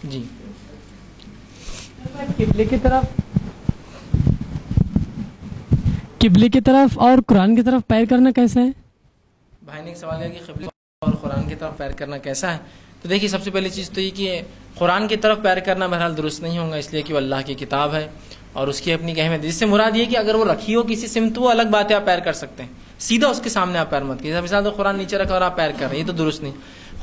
جی قبلے کی طرف اور قرآن کی طرف پیر کرنا کیسا ہے؟ بھائی نے ایک سوال ہے کہ قبلے اور قرآن کی طرف پیر کرنا کیسا ہے. تو دیکھیے سب سے پہلی چیز تو یہ کہ قرآن کی طرف پیر کرنا بہرحال درست نہیں ہوگا، اس لیے کہ وہ اللہ کی کتاب ہے اور اس کی اپنی اہمیت. جس سے مراد یہ کہ اگر وہ رکھی ہو کسی سمت وہ الگ بات ہے، آپ پیر کر سکتے ہیں، سیدھا اس کے سامنے آپ پیر مت کیجیے. مثال تو قرآن نیچے رکھا اور آپ پیر کر رہے ہیں، یہ تو درست نہیں.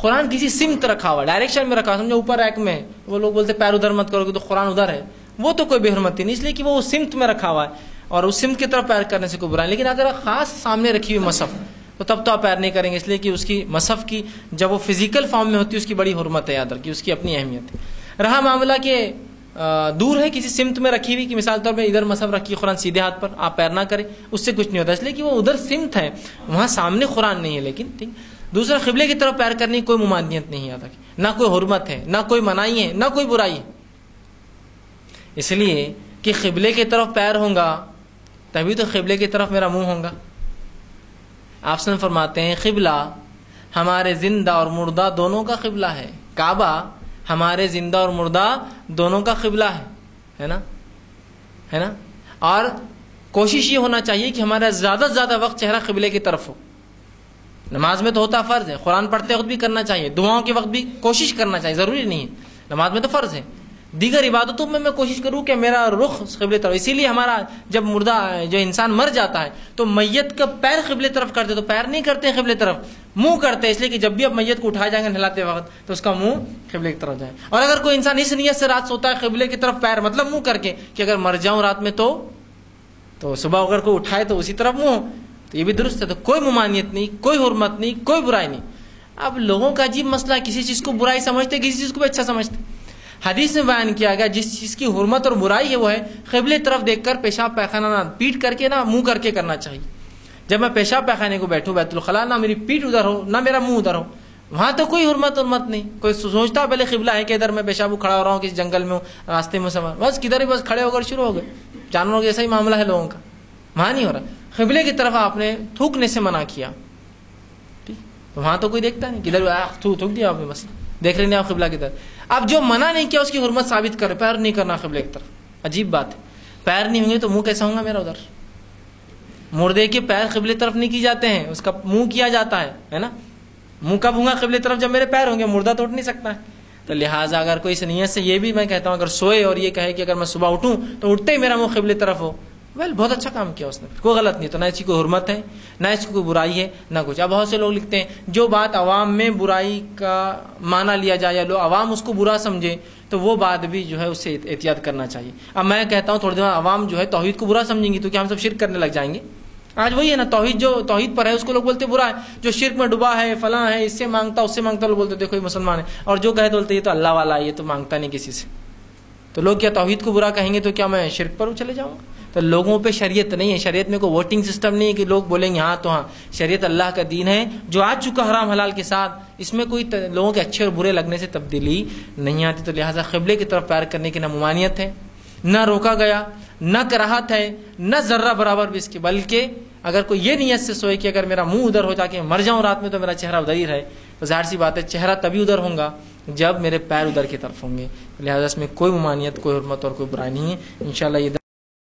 قرآن کسی سمت رکھا ہوا، ڈائریکشن میں رکھا، سمجھو اوپر ریک میں، وہ لوگ بولتے پیر ادھر مت کرو گے تو قرآن ادھر ہے، وہ تو کوئی بے حرمتی نہیں، اس لیے کہ وہ سمت میں رکھا ہوا ہے اور اس سمت کی طرف پیر کرنے سے کوئی برا نہیں. لیکن اگر خاص سامنے رکھی ہوئی مصحف تو تب تو آپ پیر نہیں کریں گے، اس لیے کہ اس کی مصحف کی جب وہ فزیکل فارم میں ہوتی ہے اس کی بڑی حرمت ہے، یاد رکھیے اس کی اپنی اہمیت ہے. رہا معاملہ کہ دور ہے کسی سمت میں رکھی ہوئی، کہ مثال طور پہ ادھر مصحف رکھی قرآن سیدھے ہاتھ پر، آپ پیر نہ کریں، اس سے کچھ نہیں ہوتا، اس لیے کہ وہ ادھر سمت ہے، وہاں سامنے قرآن نہیں ہے. لیکن ٹھیک. دوسرا، قبلے کی طرف پیر کرنے کی کوئی ممانعت نہیں ہے، نہ کوئی حرمت ہے، نہ کوئی منائی ہے، نہ کوئی برائی ہے. اس لیے کہ قبلے کی طرف پیر ہوں گا تبھی تو قبلے کی طرف میرا منہ ہوگا. آپ سن فرماتے ہیں قبلہ ہمارے زندہ اور مردہ دونوں کا قبلہ ہے. کعبہ ہمارے زندہ اور مردہ دونوں کا قبلہ ہے نا، ہے نا. اور کوشش یہ ہونا چاہیے کہ ہمارا زیادہ سے زیادہ وقت چہرہ قبلے کی طرف ہو. نماز میں تو ہوتا فرض ہے، قرآن پڑھتے وقت بھی کرنا چاہیے، دعاؤں کے وقت بھی کوشش کرنا چاہیے، ضروری نہیں ہے، نماز میں تو فرض ہے. دیگر عبادتوں میں کوشش کروں کہ میرا رخ قبلے طرف. اسی لیے ہمارا جب مردہ جو انسان مر جاتا ہے تو میت کا پیر قبلے طرف کرتے، تو پیر نہیں کرتے ہیں قبلے طرف، منہ کرتے ہیں، اس لیے کہ جب بھی اب میت کو اٹھائے جائیں گے نہلاتے وقت تو اس کا منہ قبلے کی طرف جائے. اور اگر کوئی انسان اس نیت سے رات سوتا ہے قبلے کی طرف پیر مطلب منہ کر کے کہ اگر مر جاؤں رات میں تو صبح اگر کوئی اٹھائے تو اسی طرف منہ، تو یہ بھی درست ہے. تو کوئی ممانعت نہیں، کوئی حرمت نہیں، کوئی برائی نہیں. اب لوگوں کا عجیب مسئلہ ہے، کسی چیز کو برائی سمجھتے، کسی چیز کو بھی اچھا سمجھتے. حدیث میں بیان کیا گیا جس چیز کی حرمت اور برائی ہے وہ ہے قبلے طرف دیکھ کر پیشاب پیخانہ نہ پیٹ کر کے نہ منہ کر کے کرنا چاہیے. جب میں پیشاب پیخانے کو بیٹھوں بیت الخلاء، نہ میری پیٹ ادھر ہو نہ میرا منہ ادھر ہو، وہاں تو کوئی حرمت نہیں. کوئی سوچتا پہلے قبلہ ہے کہ ادھر میں پیشاب کھڑا ہو رہا ہوں کسی جنگل میں ہوں، راستے میں سفر، بس کدھر ہی بس کھڑے ہو کر شروع ہو گئے. جانوروں کے جیسا ہی معاملہ ہے لوگوں کا، وہاں نہیں ہو رہا. قبلے کی طرف آپ نے تھوکنے سے منع کیا، وہاں تو کوئی دیکھتا نہیں، کدھر تھوک دیا آپ نے، بس دیکھ رہے نہیں آپ قبلہ کی طرف. اب جو منع نہیں کیا اس کی حرمت ثابت کرے، پیر نہیں کرنا قبلے کی طرف. عجیب بات ہے، پیر نہیں ہوں گے تو منہ کیسا ہوگا میرا ادھر؟ مردے کے پیر قبلے طرف نہیں کی جاتے ہیں، اس کا منہ کیا جاتا ہے نا. منہ کب ہوں گا قبلے طرف؟ جب میرے پیر ہوں گے، مردہ تو اٹھ نہیں سکتا ہے. تو لہٰذا اگر کوئی اس نیت سے، یہ بھی میں کہتا ہوں اگر سوئے اور یہ کہے کہ اگر میں صبح اٹھوں تو اٹھتے ہی میرا منہ قبلے طرف ہو، بہت اچھا کام کیا اس نے، کوئی غلط نہیں. تو نہ اس کی کوئی حرمت ہے، نہ اس کی کوئی برائی ہے، نہ کچھ. اب بہت سے لوگ لکھتے ہیں جو بات عوام میں برائی کا معنی لیا جائے یا لوگ عوام اس کو برا سمجھے تو وہ بات بھی جو ہے اس سے احتیاط کرنا چاہیے. اب میں کہتا ہوں تھوڑی دیر عوام جو ہے توحید کو برا سمجھیں گی تو کیا ہم سب شرک کرنے لگ جائیں گے؟ آج وہی ہے نا، توحید جو توحید پر ہے اس کو لوگ بولتے برا ہے، جو شرک میں ڈوبا ہے فلاں ہے، اس سے مانگتا اس سے مانگتا، لوگ بولتے دیکھو یہ مسلمان ہے. اور جو کہے تو بولتے یہ تو اللہ والا ہے، یہ تو مانگتا نہیں کسی سے. تو لوگ کیا توحید کو برا کہیں گے تو کیا میں شرک پر چلے جاؤں گا؟ تو لوگوں پہ شریعت نہیں ہے، شریعت میں کوئی ووٹنگ سسٹم نہیں ہے کہ لوگ بولیں گے ہاں تو ہاں. شریعت اللہ کا دین ہے جو آ چکا حرام حلال کے ساتھ، اس میں کوئی لوگوں کے اچھے اور برے لگنے سے تبدیلی نہیں آتی. تو لہٰذا قبلے کی طرف پیر کرنے کی نہ ممانعت ہے، نہ روکا گیا، نہ کراہت ہے، نہ ذرہ برابر بھی اس کی. بلکہ اگر کوئی یہ نیت سے سوئے کہ اگر میرا منہ ادھر ہو جا کے مر جاؤں رات میں تو میرا چہرہ ادھر ہی رہے، تو ظاہر سی بات ہے چہرہ تبھی ادھر ہوگا جب میرے پیر ادھر کی طرف ہوں گے. لہٰذا اس میں کوئی ممانعت، کوئی حرمت اور کوئی برائی نہیں ہے. انشاءاللہ یہ